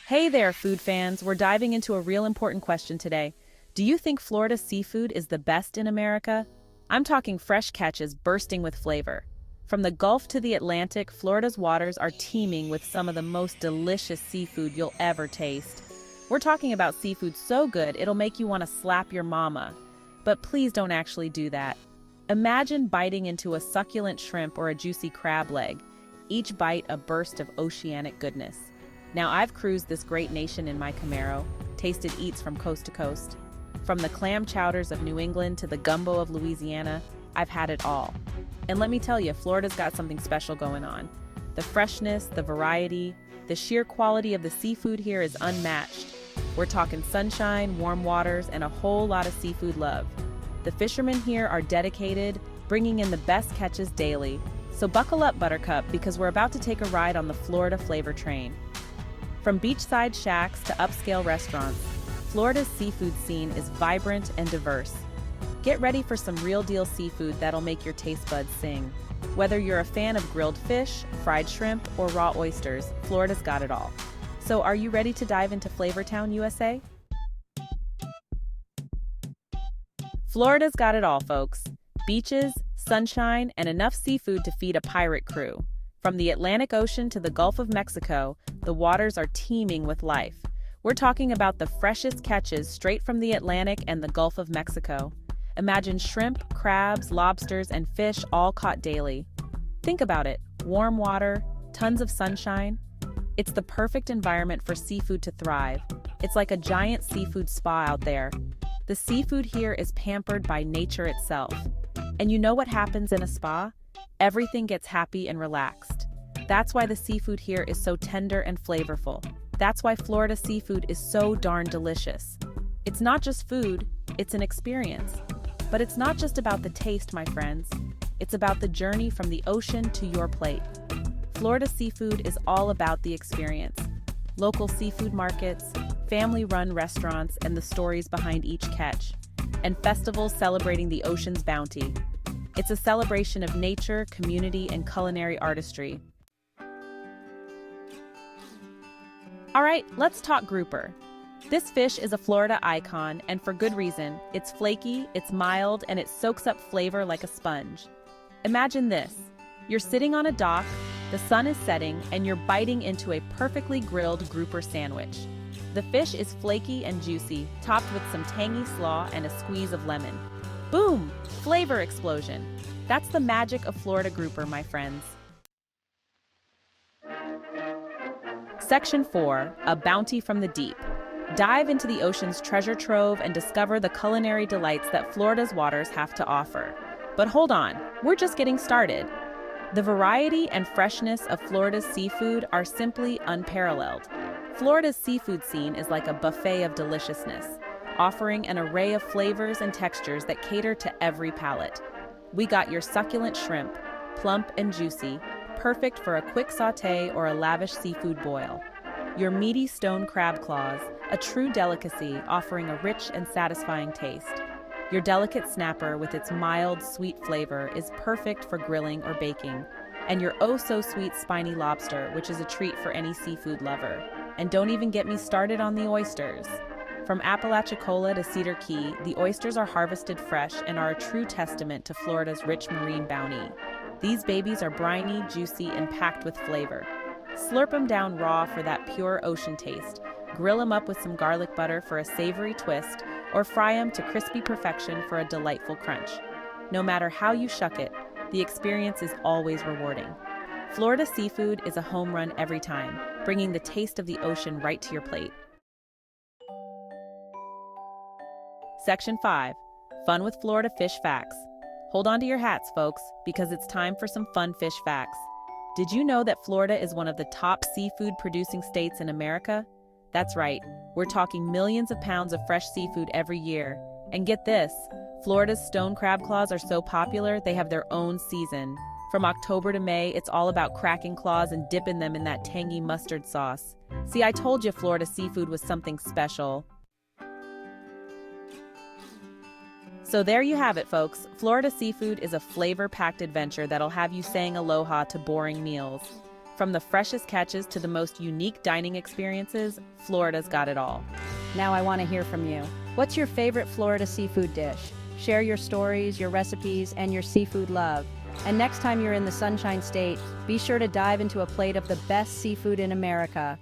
Hey there, food fans. We're diving into a real important question today. Do you think Florida seafood is the best in America? I'm talking fresh catches bursting with flavor. From the Gulf to the Atlantic, Florida's waters are teeming with some of the most delicious seafood you'll ever taste. We're talking about seafood so good it'll make you want to slap your mama. But please don't actually do that. Imagine biting into a succulent shrimp or a juicy crab leg, each bite a burst of oceanic goodness. Now, I've cruised this great nation in my Camaro, tasted eats from coast to coast. From the clam chowders of New England to the gumbo of Louisiana, I've had it all. And let me tell you, Florida's got something special going on. The freshness, the variety, the sheer quality of the seafood here is unmatched. We're talking sunshine, warm waters, and a whole lot of seafood love. The fishermen here are dedicated, bringing in the best catches daily. So buckle up, Buttercup, because we're about to take a ride on the Florida flavor train. From beachside shacks to upscale restaurants, Florida's seafood scene is vibrant and diverse. Get ready for some real-deal seafood that'll make your taste buds sing. Whether you're a fan of grilled fish, fried shrimp, or raw oysters, Florida's got it all. So are you ready to dive into Flavortown, USA? Florida's got it all, folks. Beaches, sunshine, and enough seafood to feed a pirate crew. From the Atlantic Ocean to the Gulf of Mexico, the waters are teeming with life. We're talking about the freshest catches straight from the Atlantic and the Gulf of Mexico. Imagine shrimp, crabs, lobsters, and fish all caught daily. Think about it, warm water, tons of sunshine. It's the perfect environment for seafood to thrive. It's like a giant seafood spa out there. The seafood here is pampered by nature itself. And you know what happens in a spa? Everything gets happy and relaxed. That's why the seafood here is so tender and flavorful. That's why Florida seafood is so darn delicious. It's not just food, it's an experience. But it's not just about the taste, my friends. It's about the journey from the ocean to your plate. Florida seafood is all about the experience. Local seafood markets, family-run restaurants, and the stories behind each catch. And festivals celebrating the ocean's bounty. It's a celebration of nature, community, and culinary artistry. All right, let's talk grouper. This fish is a Florida icon, and for good reason. It's flaky, it's mild, and it soaks up flavor like a sponge. Imagine this. You're sitting on a dock, the sun is setting, and you're biting into a perfectly grilled grouper sandwich. The fish is flaky and juicy, topped with some tangy slaw and a squeeze of lemon. Boom! Flavor explosion. That's the magic of Florida grouper, my friends. Section 4, A Bounty from the Deep. Dive into the ocean's treasure trove and discover the culinary delights that Florida's waters have to offer. But hold on, we're just getting started. The variety and freshness of Florida's seafood are simply unparalleled. Florida's seafood scene is like a buffet of deliciousness, offering an array of flavors and textures that cater to every palate. We got your succulent shrimp, plump and juicy, perfect for a quick sauté or a lavish seafood boil. Your meaty stone crab claws, a true delicacy offering a rich and satisfying taste. Your delicate snapper with its mild, sweet flavor is perfect for grilling or baking. And your oh-so-sweet spiny lobster, which is a treat for any seafood lover. And don't even get me started on the oysters. From Apalachicola to Cedar Key, the oysters are harvested fresh and are a true testament to Florida's rich marine bounty. These babies are briny, juicy, and packed with flavor. Slurp them down raw for that pure ocean taste, grill them up with some garlic butter for a savory twist, or fry them to crispy perfection for a delightful crunch. No matter how you shuck it, the experience is always rewarding. Florida seafood is a home run every time, bringing the taste of the ocean right to your plate. Section 5. Fun with Florida Fish Facts. Hold on to your hats, folks, because it's time for some fun fish facts. Did you know that Florida is one of the top seafood-producing states in America? That's right, we're talking millions of pounds of fresh seafood every year. And get this, Florida's stone crab claws are so popular, they have their own season. From October to May, it's all about cracking claws and dipping them in that tangy mustard sauce. See, I told you Florida seafood was something special. So there you have it, folks. Florida seafood is a flavor-packed adventure that'll have you saying aloha to boring meals. From the freshest catches to the most unique dining experiences, Florida's got it all. Now I want to hear from you. What's your favorite Florida seafood dish? Share your stories, your recipes, and your seafood love. And next time you're in the Sunshine State, be sure to dive into a plate of the best seafood in America.